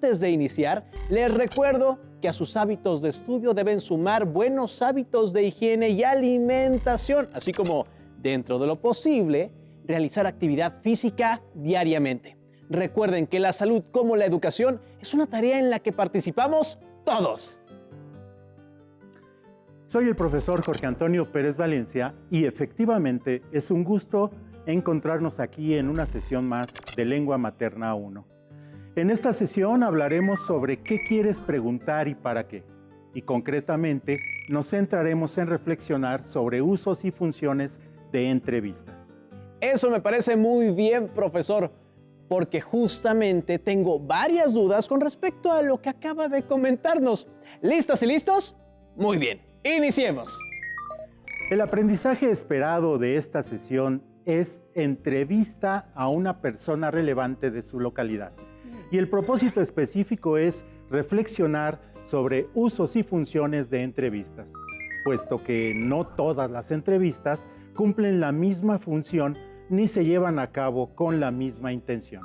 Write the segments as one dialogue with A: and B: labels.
A: antes de iniciar, les recuerdo que a sus hábitos de estudio deben sumar buenos hábitos de higiene y alimentación, así como, dentro de lo posible, realizar actividad física diariamente. Recuerden que la salud como la educación es una tarea en la que participamos todos.
B: Soy el profesor Jorge Antonio Pérez Valencia y efectivamente es un gusto encontrarnos aquí en una sesión más de Lengua Materna 1. En esta sesión hablaremos sobre qué quieres preguntar y para qué. Y concretamente nos centraremos en reflexionar sobre usos y funciones de entrevistas.
A: Eso me parece muy bien, profesor, porque justamente tengo varias dudas con respecto a lo que acaba de comentarnos. ¿Listas y listos? Muy bien, iniciemos.
B: El aprendizaje esperado de esta sesión es entrevista a una persona relevante de su localidad. Y el propósito específico es reflexionar sobre usos y funciones de entrevistas, puesto que no todas las entrevistas cumplen la misma función ni se llevan a cabo con la misma intención.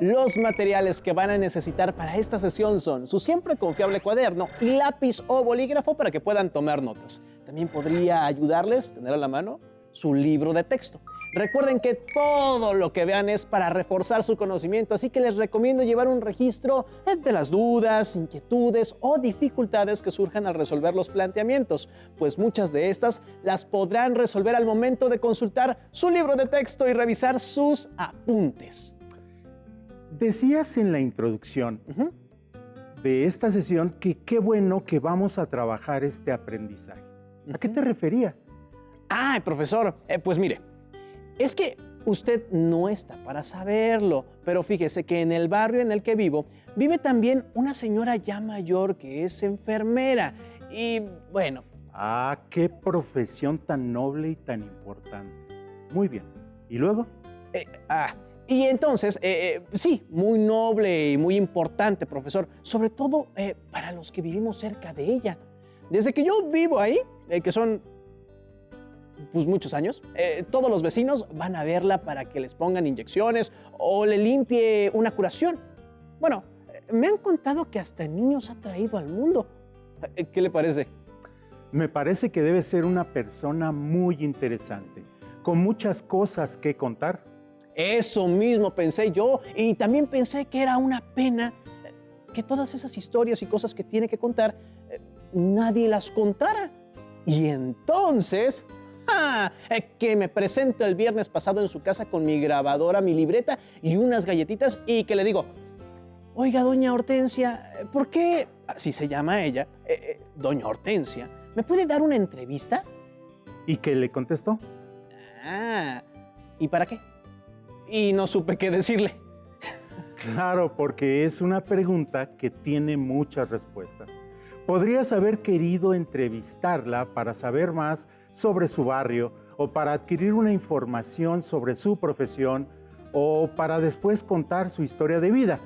A: Los materiales que van a necesitar para esta sesión son su siempre confiable cuaderno y lápiz o bolígrafo para que puedan tomar notas. También podría ayudarles, tener a la mano, su libro de texto. Recuerden que todo lo que vean es para reforzar su conocimiento, así que les recomiendo llevar un registro de las dudas, inquietudes o dificultades que surjan al resolver los planteamientos, pues muchas de estas las podrán resolver al momento de consultar su libro de texto y revisar sus apuntes.
B: Decías en la introducción de esta sesión que qué bueno que vamos a trabajar este aprendizaje. ¿A qué te referías?
A: Profesor, pues mire, es que usted no está para saberlo, pero fíjese que en el barrio en el que vivo, vive también una señora ya mayor que es enfermera. Y bueno.
B: Qué profesión tan noble y tan importante. Muy bien. ¿Y luego?
A: Y entonces, sí, muy noble y muy importante, profesor, sobre todo para los que vivimos cerca de ella. Desde que yo vivo ahí, que son pues muchos años, todos los vecinos van a verla para que les pongan inyecciones o le limpie una curación. Bueno, me han contado que hasta niños ha traído al mundo. ¿Qué le parece?
B: Me parece que debe ser una persona muy interesante, con muchas cosas que contar.
A: Eso mismo pensé yo, y también pensé que era una pena que todas esas historias y cosas que tiene que contar, nadie las contara. Y entonces, que me presento el viernes pasado en su casa con mi grabadora, mi libreta y unas galletitas, y que le digo: oiga, doña Hortensia, ¿por qué, así se llama ella, doña Hortensia, ¿me puede dar una entrevista?
B: ¿Y qué le contestó?
A: ¿Y para qué? Y no supe qué decirle.
B: Claro, porque es una pregunta que tiene muchas respuestas. Podrías haber querido entrevistarla para saber más sobre su barrio o para adquirir una información sobre su profesión o para después contar su historia de vida.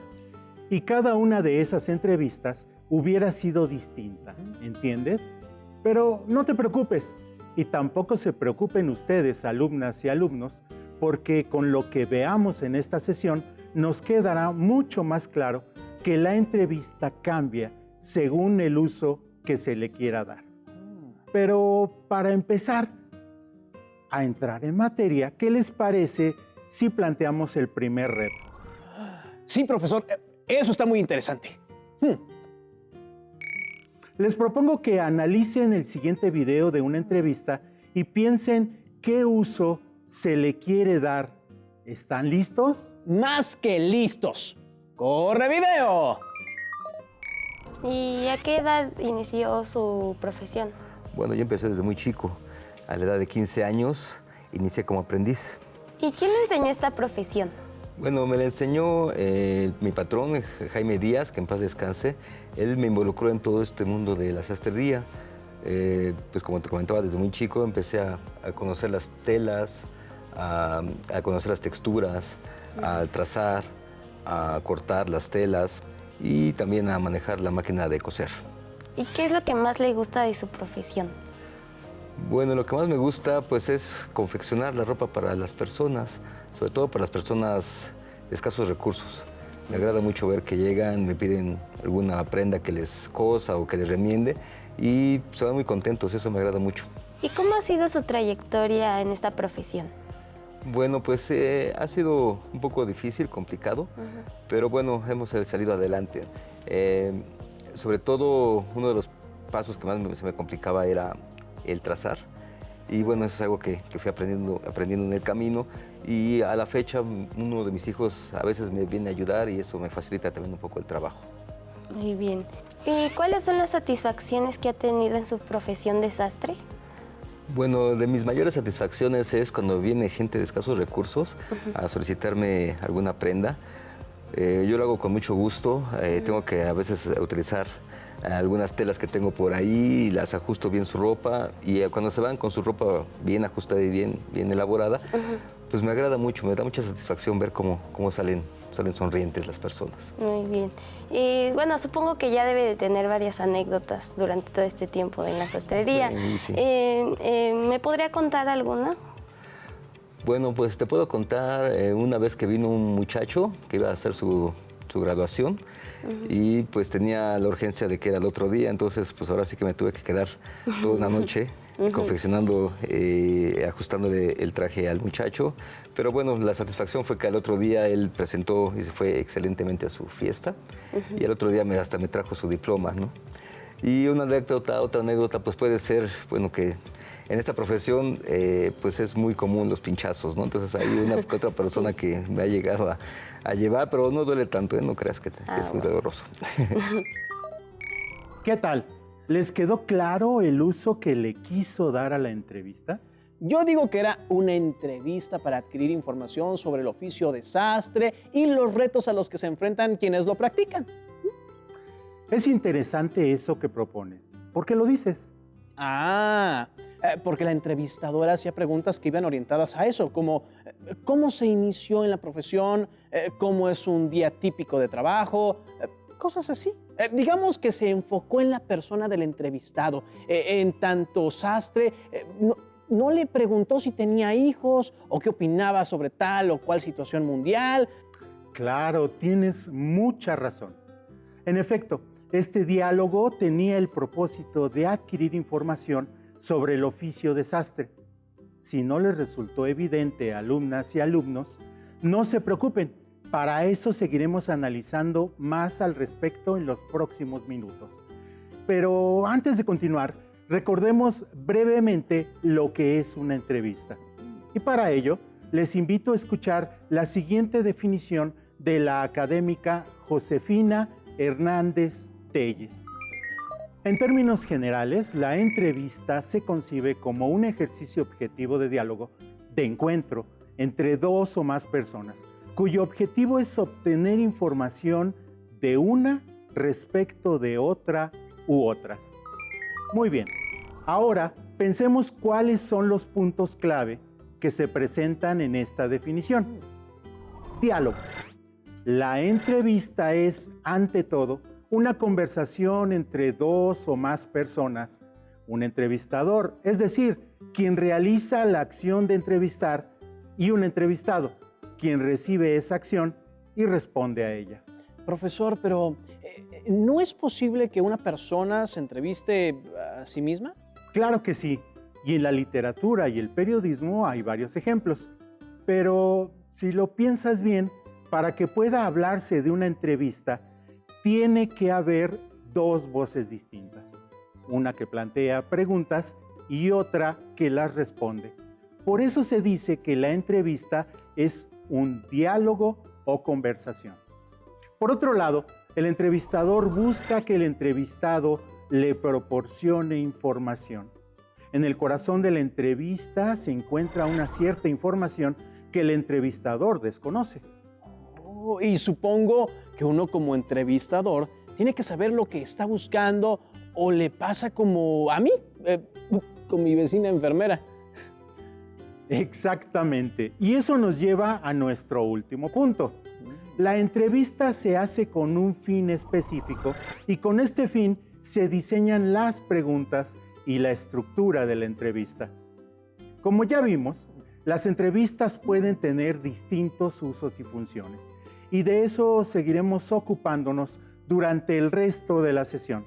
B: Y cada una de esas entrevistas hubiera sido distinta, ¿entiendes? Pero no te preocupes y tampoco se preocupen ustedes, alumnas y alumnos, porque con lo que veamos en esta sesión nos quedará mucho más claro que la entrevista cambia según el uso que se le quiera dar. Pero para empezar a entrar en materia, ¿qué les parece si planteamos el primer reto?
A: Sí, profesor, eso está muy interesante.
B: Les propongo que analicen el siguiente video de una entrevista y piensen qué uso se le quiere dar. ¿Están listos?
A: Más que listos. ¡Corre video!
C: ¿Y a qué edad inició su profesión?
D: Bueno, yo empecé desde muy chico. A la edad de 15 años inicié como aprendiz.
C: ¿Y quién le enseñó esta profesión?
D: Bueno, me la enseñó mi patrón, Jaime Díaz, que en paz descanse. Él me involucró en todo este mundo de la sastrería. Pues como te comentaba, desde muy chico empecé a conocer las telas, a conocer las texturas, a trazar, a cortar las telas y también a manejar la máquina de coser.
C: ¿Y qué es lo que más le gusta de su profesión?
D: Bueno, lo que más me gusta pues es confeccionar la ropa para las personas, sobre todo para las personas de escasos recursos. Me agrada mucho ver que llegan, me piden alguna prenda que les cosa o que les remiende y se van muy contentos, eso me agrada mucho.
C: ¿Y cómo ha sido su trayectoria en esta profesión?
D: Bueno, pues ha sido un poco difícil, complicado, pero bueno, hemos salido adelante. Sobre todo, uno de los pasos que más se me complicaba era el trazar. Y bueno, eso es algo que fui aprendiendo en el camino. Y a la fecha, uno de mis hijos a veces me viene a ayudar y eso me facilita también un poco el trabajo.
C: Muy bien. ¿Y cuáles son las satisfacciones que ha tenido en su profesión de sastre?
D: Bueno, de mis mayores satisfacciones es cuando viene gente de escasos recursos a solicitarme alguna prenda. Yo lo hago con mucho gusto. Tengo que a veces utilizar algunas telas que tengo por ahí, las ajusto bien su ropa y cuando se van con su ropa bien ajustada y bien elaborada, pues me agrada mucho, me da mucha satisfacción ver cómo salen sonrientes las personas.
C: Muy bien. Y bueno, supongo que ya debe de tener varias anécdotas durante todo este tiempo en la sastrería.
D: Sí.
C: ¿Me podría contar alguna?
D: Bueno, pues te puedo contar una vez que vino un muchacho que iba a hacer su graduación y pues tenía la urgencia de que era el otro día, entonces pues ahora sí que me tuve que quedar toda una noche confeccionando, ajustándole el traje al muchacho, pero bueno, la satisfacción fue que al otro día él presentó y se fue excelentemente a su fiesta y al otro día hasta me trajo su diploma, ¿no? Y una anécdota, otra anécdota pues puede ser, bueno, que en esta profesión pues es muy común los pinchazos, ¿no? Entonces hay una que otra persona que me ha llegado a llevar, pero no duele tanto, ¿eh? No creas que es muy doloroso.
B: ¿Qué tal? ¿Les quedó claro el uso que le quiso dar a la entrevista?
A: Yo digo que era una entrevista para adquirir información sobre el oficio de sastre y los retos a los que se enfrentan quienes lo practican.
B: Es interesante eso que propones. ¿Por qué lo dices?
A: Porque la entrevistadora hacía preguntas que iban orientadas a eso, como cómo se inició en la profesión, cómo es un día típico de trabajo, cosas así. Digamos que se enfocó en la persona del entrevistado. En tanto sastre, no le preguntó si tenía hijos o qué opinaba sobre tal o cual situación mundial.
B: Claro, tienes mucha razón. En efecto, este diálogo tenía el propósito de adquirir información sobre el oficio de sastre. Si no les resultó evidente a alumnas y alumnos, no se preocupen, para eso seguiremos analizando más al respecto en los próximos minutos. Pero antes de continuar, recordemos brevemente lo que es una entrevista. Y para ello, les invito a escuchar la siguiente definición de la académica Josefina Hernández Telles. En términos generales, la entrevista se concibe como un ejercicio objetivo de diálogo, de encuentro entre dos o más personas, cuyo objetivo es obtener información de una respecto de otra u otras. Muy bien, ahora pensemos cuáles son los puntos clave que se presentan en esta definición. Diálogo. La entrevista es, ante todo, una conversación entre dos o más personas. Un entrevistador, es decir, quien realiza la acción de entrevistar, y un entrevistado, quien recibe esa acción y responde a ella.
A: Profesor, pero ¿no es posible que una persona se entreviste a sí misma?
B: Claro que sí, y en la literatura y el periodismo hay varios ejemplos. Pero si lo piensas bien, para que pueda hablarse de una entrevista, tiene que haber dos voces distintas. Una que plantea preguntas y otra que las responde. Por eso se dice que la entrevista es un diálogo o conversación. Por otro lado, el entrevistador busca que el entrevistado le proporcione información. En el corazón de la entrevista se encuentra una cierta información que el entrevistador desconoce.
A: Y supongo que uno como entrevistador tiene que saber lo que está buscando o le pasa como a mí, con mi vecina enfermera.
B: Exactamente. Y eso nos lleva a nuestro último punto. La entrevista se hace con un fin específico y con este fin se diseñan las preguntas y la estructura de la entrevista. Como ya vimos, las entrevistas pueden tener distintos usos y funciones. y de eso seguiremos ocupándonos durante el resto de la sesión.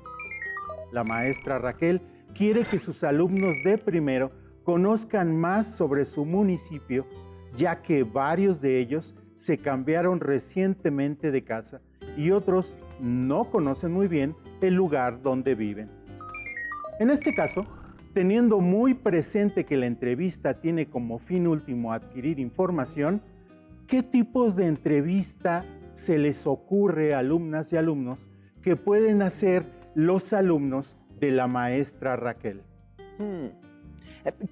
B: La maestra Raquel quiere que sus alumnos de primero conozcan más sobre su municipio, ya que varios de ellos se cambiaron recientemente de casa y otros no conocen muy bien el lugar donde viven. En este caso, teniendo muy presente que la entrevista tiene como fin último adquirir información, ¿qué tipos de entrevista se les ocurre a alumnas y alumnos que pueden hacer los alumnos de la maestra Raquel?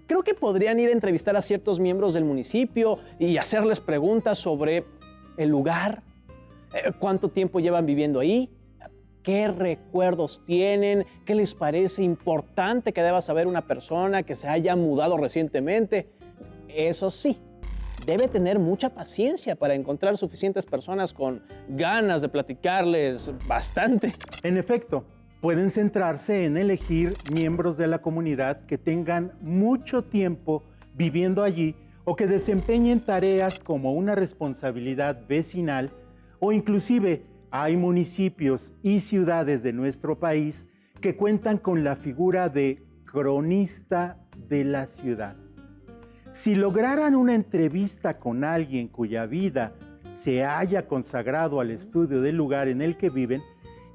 A: Creo que podrían ir a entrevistar a ciertos miembros del municipio y hacerles preguntas sobre el lugar, cuánto tiempo llevan viviendo ahí, qué recuerdos tienen, qué les parece importante que deba saber una persona que se haya mudado recientemente. Eso sí, debe tener mucha paciencia para encontrar suficientes personas con ganas de platicarles bastante.
B: En efecto, pueden centrarse en elegir miembros de la comunidad que tengan mucho tiempo viviendo allí o que desempeñen tareas como una responsabilidad vecinal, o inclusive hay municipios y ciudades de nuestro país que cuentan con la figura de cronista de la ciudad. Si lograran una entrevista con alguien cuya vida se haya consagrado al estudio del lugar en el que viven,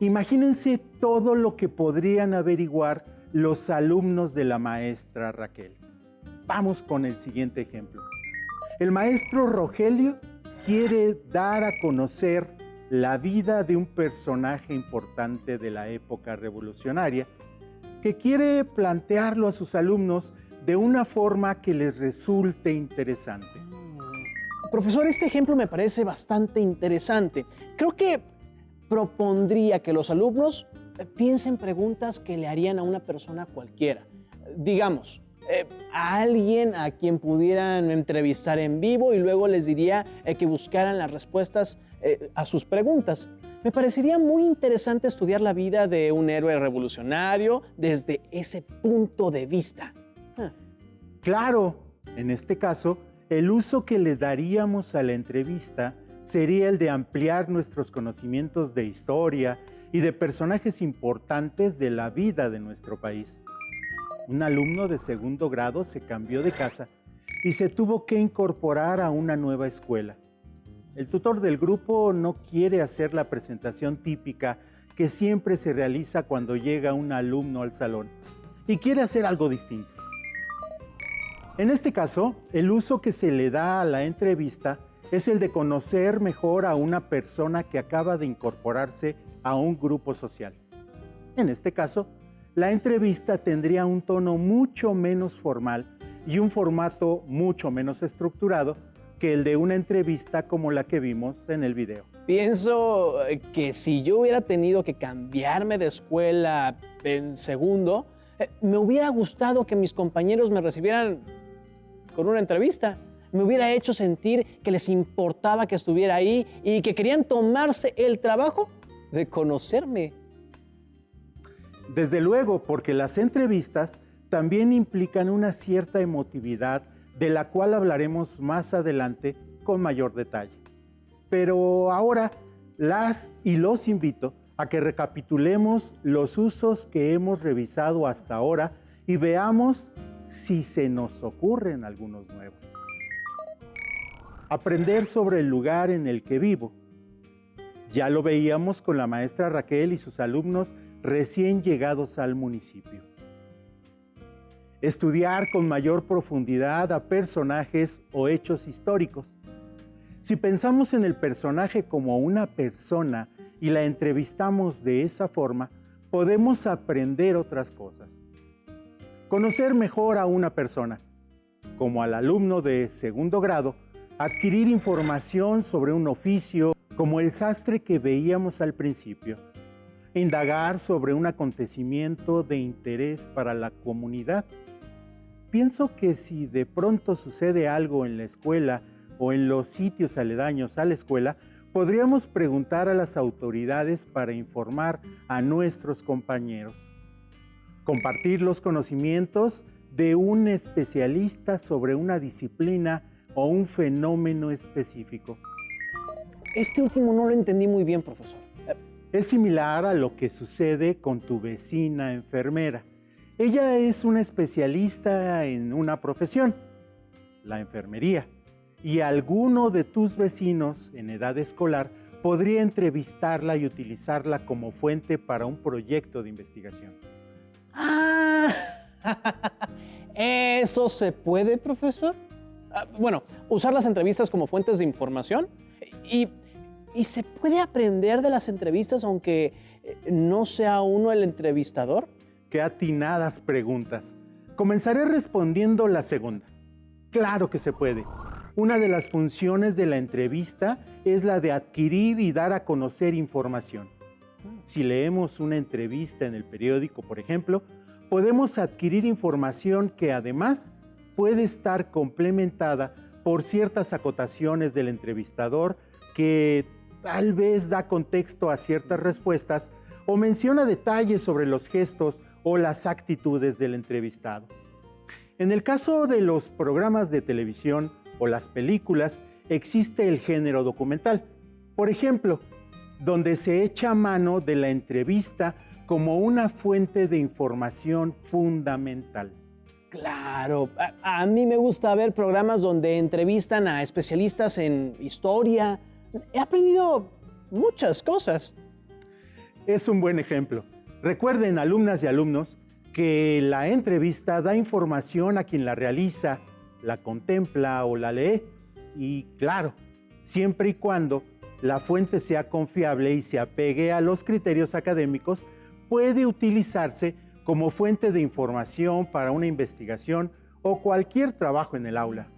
B: imagínense todo lo que podrían averiguar los alumnos de la maestra Raquel. Vamos con el siguiente ejemplo. El maestro Rogelio quiere dar a conocer la vida de un personaje importante de la época revolucionaria que quiere plantearlo a sus alumnos de una forma que les resulte interesante.
A: Profesor, este ejemplo me parece bastante interesante. Creo que propondría que los alumnos piensen preguntas que le harían a una persona cualquiera. Digamos, a alguien a quien pudieran entrevistar en vivo y luego les diría que buscaran las respuestas a sus preguntas. Me parecería muy interesante estudiar la vida de un héroe revolucionario desde ese punto de vista.
B: Claro, en este caso, el uso que le daríamos a la entrevista sería el de ampliar nuestros conocimientos de historia y de personajes importantes de la vida de nuestro país. Un alumno de segundo grado se cambió de casa y se tuvo que incorporar a una nueva escuela. El tutor del grupo no quiere hacer la presentación típica que siempre se realiza cuando llega un alumno al salón y quiere hacer algo distinto. En este caso, el uso que se le da a la entrevista es el de conocer mejor a una persona que acaba de incorporarse a un grupo social. En este caso, la entrevista tendría un tono mucho menos formal y un formato mucho menos estructurado que el de una entrevista como la que vimos en el video.
A: Pienso que si yo hubiera tenido que cambiarme de escuela en segundo, me hubiera gustado que mis compañeros me recibieran con una entrevista. Me hubiera hecho sentir que les importaba que estuviera ahí y que querían tomarse el trabajo de conocerme.
B: Desde luego, porque las entrevistas también implican una cierta emotividad de la cual hablaremos más adelante con mayor detalle. Pero ahora las y los invito a que recapitulemos los usos que hemos revisado hasta ahora y veamos si se nos ocurren algunos nuevos. Aprender sobre el lugar en el que vivo. Ya lo veíamos con la maestra Raquel y sus alumnos recién llegados al municipio. Estudiar con mayor profundidad a personajes o hechos históricos. Si pensamos en el personaje como una persona y la entrevistamos de esa forma, podemos aprender otras cosas. Conocer mejor a una persona, como al alumno de segundo grado, adquirir información sobre un oficio, como el sastre que veíamos al principio, indagar sobre un acontecimiento de interés para la comunidad. Pienso que si de pronto sucede algo en la escuela o en los sitios aledaños a la escuela, podríamos preguntar a las autoridades para informar a nuestros compañeros. Compartir los conocimientos de un especialista sobre una disciplina o un fenómeno específico.
A: Este último no lo entendí muy bien, profesor.
B: Es similar a lo que sucede con tu vecina enfermera. Ella es una especialista en una profesión, la enfermería, y alguno de tus vecinos en edad escolar podría entrevistarla y utilizarla como fuente para un proyecto de investigación.
A: Ah, ¿eso se puede, profesor? Bueno, usar las entrevistas como fuentes de información. ¿Y se puede aprender de las entrevistas aunque no sea uno el entrevistador?
B: Qué atinadas preguntas. Comenzaré respondiendo la segunda. Claro que se puede. Una de las funciones de la entrevista es la de adquirir y dar a conocer información. Si leemos una entrevista en el periódico, por ejemplo, podemos adquirir información que además puede estar complementada por ciertas acotaciones del entrevistador que tal vez da contexto a ciertas respuestas o menciona detalles sobre los gestos o las actitudes del entrevistado. En el caso de los programas de televisión o las películas, existe el género documental. Por ejemplo, donde se echa mano de la entrevista como una fuente de información fundamental.
A: Claro, a mí me gusta ver programas donde entrevistan a especialistas en historia. He aprendido muchas cosas.
B: Es un buen ejemplo. Recuerden, alumnas y alumnos, que la entrevista da información a quien la realiza, la contempla o la lee. Y claro, siempre y cuando la fuente sea confiable y se apegue a los criterios académicos, puede utilizarse como fuente de información para una investigación o cualquier trabajo en el aula.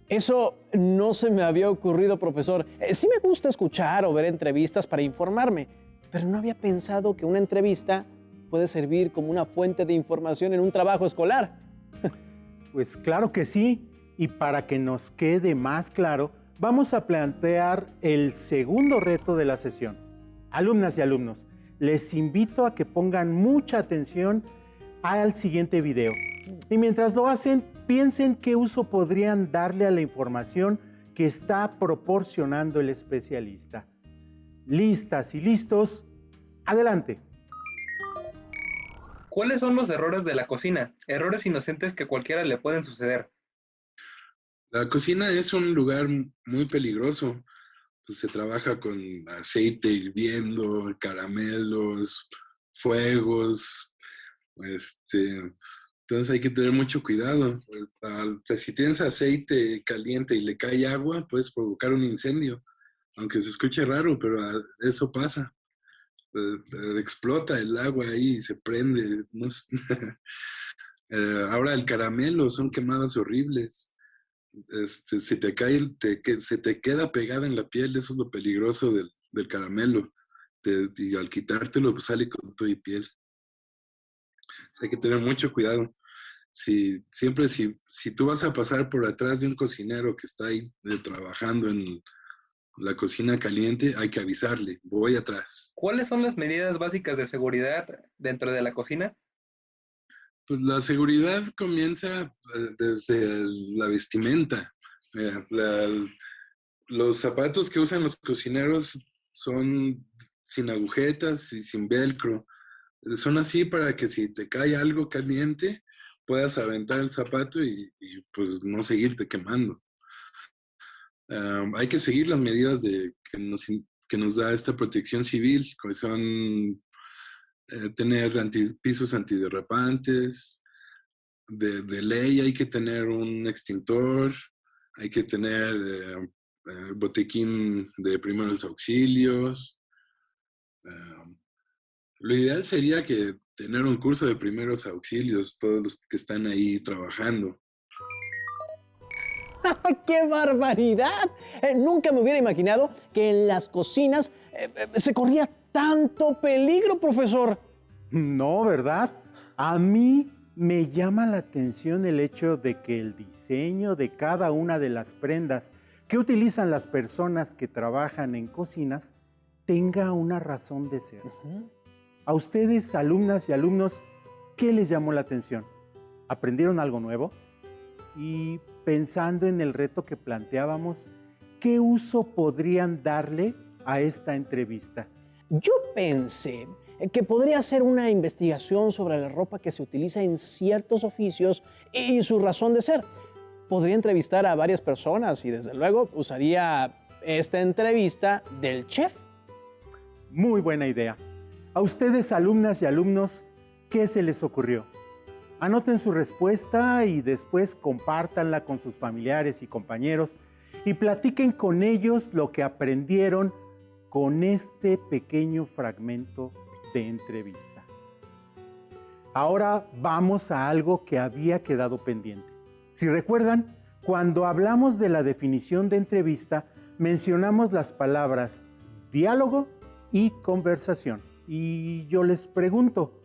A: Eso no se me había ocurrido, profesor. Sí me gusta escuchar o ver entrevistas para informarme, pero no había pensado que una entrevista puede servir como una fuente de información en un trabajo escolar.
B: Pues claro que sí, y para que nos quede más claro, vamos a plantear el segundo reto de la sesión. Alumnas y alumnos, les invito a que pongan mucha atención al siguiente video. Y mientras lo hacen, piensen qué uso podrían darle a la información que está proporcionando el especialista. ¿Listas y listos? ¡Adelante!
E: ¿Cuáles son los errores de la cocina? Errores inocentes que cualquiera le pueden suceder.
F: La cocina es un lugar muy peligroso. Pues se trabaja con aceite hirviendo, caramelos, fuegos. Entonces hay que tener mucho cuidado. Si tienes aceite caliente y le cae agua, puedes provocar un incendio. Aunque se escuche raro, pero eso pasa. Explota el agua ahí y se prende. No sé. Ahora el caramelo, son quemadas horribles. Si te cae, se te queda pegada en la piel, eso es lo peligroso del caramelo. Y al quitártelo, pues sale con todo y piel. Hay que tener mucho cuidado. Si tú vas a pasar por atrás de un cocinero que está ahí trabajando en la cocina caliente, hay que avisarle, voy atrás.
E: ¿Cuáles son las medidas básicas de seguridad dentro de la cocina?
F: Pues la seguridad comienza desde la vestimenta. Los zapatos que usan los cocineros son sin agujetas y sin velcro. Son así para que si te cae algo caliente, puedas aventar el zapato y pues no seguirte quemando. Hay que seguir las medidas que nos da esta protección civil, que son tener pisos antiderrapantes, de ley hay que tener un extintor, hay que tener botiquín de primeros auxilios. Lo ideal sería que tener un curso de primeros auxilios, todos los que están ahí trabajando.
A: ¡Qué barbaridad! Nunca me hubiera imaginado que en las cocinas se corría tanto peligro, profesor.
B: No, ¿verdad? A mí me llama la atención el hecho de que el diseño de cada una de las prendas que utilizan las personas que trabajan en cocinas tenga una razón de ser. A ustedes, alumnas y alumnos, ¿qué les llamó la atención? ¿Aprendieron algo nuevo? Y pensando en el reto que planteábamos, ¿qué uso podrían darle a esta entrevista?
A: Yo pensé que podría ser una investigación sobre la ropa que se utiliza en ciertos oficios y su razón de ser. Podría entrevistar a varias personas y desde luego usaría esta entrevista del chef.
B: Muy buena idea. A ustedes, alumnas y alumnos, ¿qué se les ocurrió? Anoten su respuesta y después compártanla con sus familiares y compañeros y platiquen con ellos lo que aprendieron con este pequeño fragmento de entrevista. Ahora vamos a algo que había quedado pendiente. Si recuerdan, cuando hablamos de la definición de entrevista, mencionamos las palabras diálogo y conversación. Y yo les pregunto,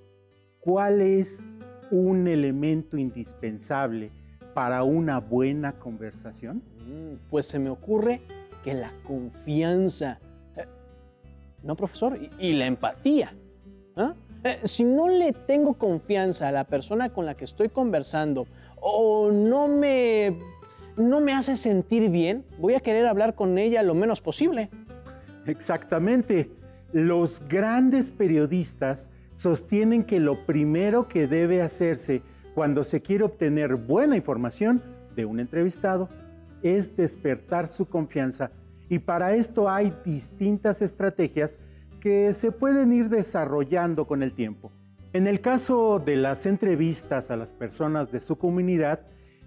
B: ¿cuál es un elemento indispensable para una buena conversación?
A: Pues se me ocurre que la confianza, ¿no, profesor? Y la empatía. ¿Ah? Si no le tengo confianza a la persona con la que estoy conversando o no me hace sentir bien, voy a querer hablar con ella lo menos posible.
B: Exactamente. Los grandes periodistas sostienen que lo primero que debe hacerse cuando se quiere obtener buena información de un entrevistado es despertar su confianza. Y para esto hay distintas estrategias que se pueden ir desarrollando con el tiempo. En el caso de las entrevistas a las personas de su comunidad,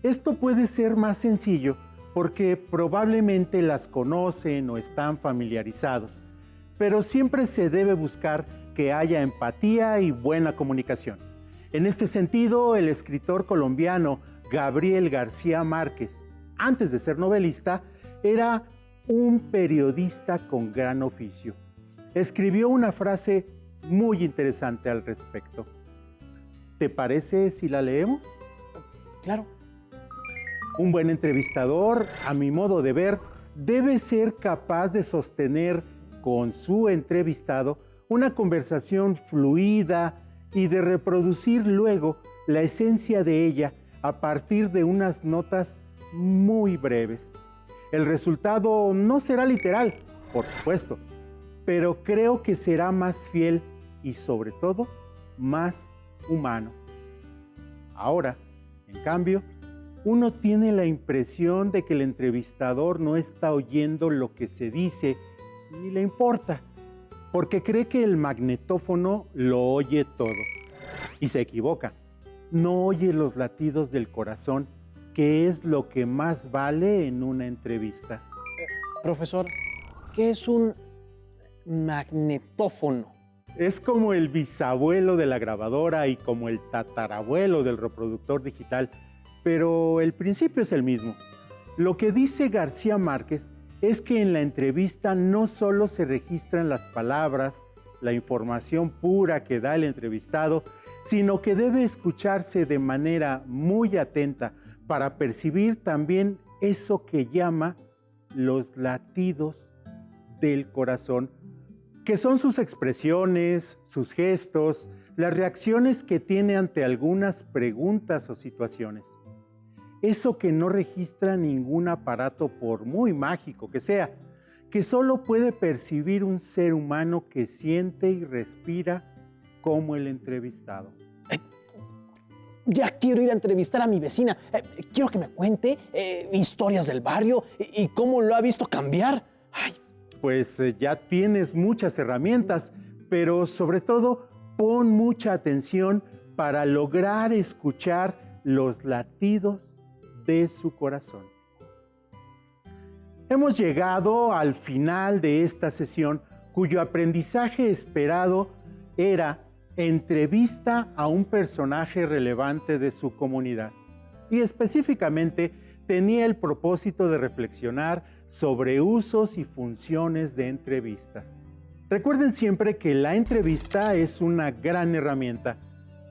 B: esto puede ser más sencillo porque probablemente las conocen o están familiarizados, pero siempre se debe buscar que haya empatía y buena comunicación. En este sentido, el escritor colombiano Gabriel García Márquez, antes de ser novelista, era un periodista con gran oficio. Escribió una frase muy interesante al respecto. ¿Te parece si la leemos?
A: Claro.
B: Un buen entrevistador, a mi modo de ver, debe ser capaz de sostener con su entrevistado una conversación fluida y de reproducir luego la esencia de ella a partir de unas notas muy breves. El resultado no será literal, por supuesto, pero creo que será más fiel y sobre todo más humano. Ahora, en cambio, uno tiene la impresión de que el entrevistador no está oyendo lo que se dice ni le importa, porque cree que el magnetófono lo oye todo. Y se equivoca. No oye los latidos del corazón, que es lo que más vale en una entrevista.
A: Profesor, ¿qué es un magnetófono?
B: Es como el bisabuelo de la grabadora y como el tatarabuelo del reproductor digital, pero el principio es el mismo. Lo que dice García Márquez es que en la entrevista no solo se registran las palabras, la información pura que da el entrevistado, sino que debe escucharse de manera muy atenta para percibir también eso que llama los latidos del corazón, que son sus expresiones, sus gestos, las reacciones que tiene ante algunas preguntas o situaciones. Eso que no registra ningún aparato por muy mágico que sea, que solo puede percibir un ser humano que siente y respira como el entrevistado.
A: Ya quiero ir a entrevistar a mi vecina. Quiero que me cuente historias del barrio y cómo lo ha visto cambiar. Ay.
B: Pues ya tienes muchas herramientas, pero sobre todo pon mucha atención para lograr escuchar los latidos de su corazón. Hemos llegado al final de esta sesión, cuyo aprendizaje esperado era entrevista a un personaje relevante de su comunidad y específicamente tenía el propósito de reflexionar sobre usos y funciones de entrevistas. Recuerden siempre que la entrevista es una gran herramienta,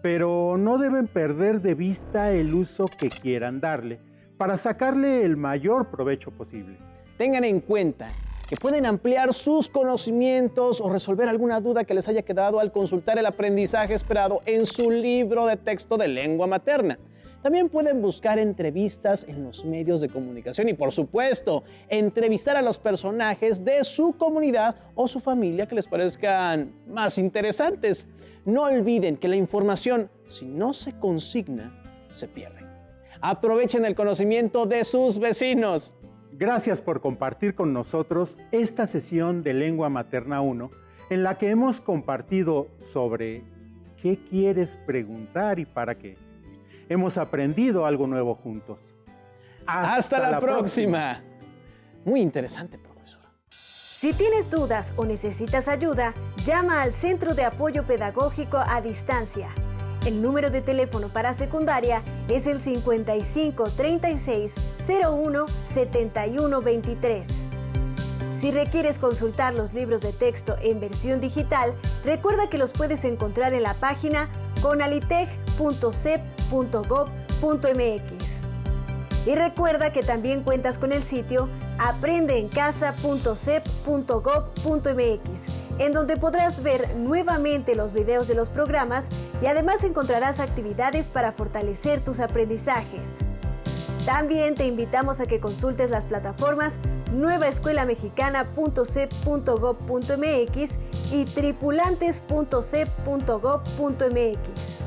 B: pero no deben perder de vista el uso que quieran darle para sacarle el mayor provecho posible.
A: Tengan en cuenta que pueden ampliar sus conocimientos o resolver alguna duda que les haya quedado al consultar el aprendizaje esperado en su libro de texto de lengua materna. También pueden buscar entrevistas en los medios de comunicación y, por supuesto, entrevistar a los personajes de su comunidad o su familia que les parezcan más interesantes. No olviden que la información, si no se consigna, se pierde. Aprovechen el conocimiento de sus vecinos.
B: Gracias por compartir con nosotros esta sesión de Lengua Materna 1, en la que hemos compartido sobre qué quieres preguntar y para qué. Hemos aprendido algo nuevo juntos.
A: Hasta la próxima. Muy interesante, profesora.
G: Si tienes dudas o necesitas ayuda, llama al Centro de Apoyo Pedagógico a Distancia. El número de teléfono para secundaria es el 55 36 01 71 23. Si requieres consultar los libros de texto en versión digital, recuerda que los puedes encontrar en la página conalitech.cep.gov.mx. Y recuerda que también cuentas con el sitio aprendeencasa.cep.gov.mx, en donde podrás ver nuevamente los videos de los programas y además encontrarás actividades para fortalecer tus aprendizajes. También te invitamos a que consultes las plataformas nuevaescuelamexicana.cep.gov.mx y tripulantes.cep.gov.mx.